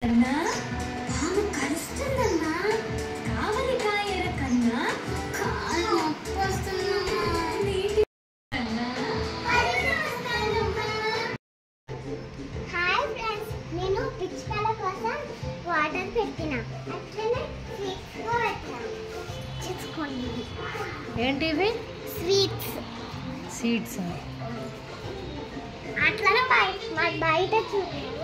అన్నా పాము కలుస్తుందన్నా కావలి కాయర కన్నా కాలు నొప్పి వస్తుందమ్మా నీటి హాయ్ ఫ్రెండ్స్, నేను పిచ్చుకల కోసం వాటర్ పెట్టినా అట్లనే స్వీట్స్ కూడా పెట్టినా. చూసుకోండి, ఏంటివి స్వీట్స్ సీడ్స్ అట్లనే బయట చూడండి.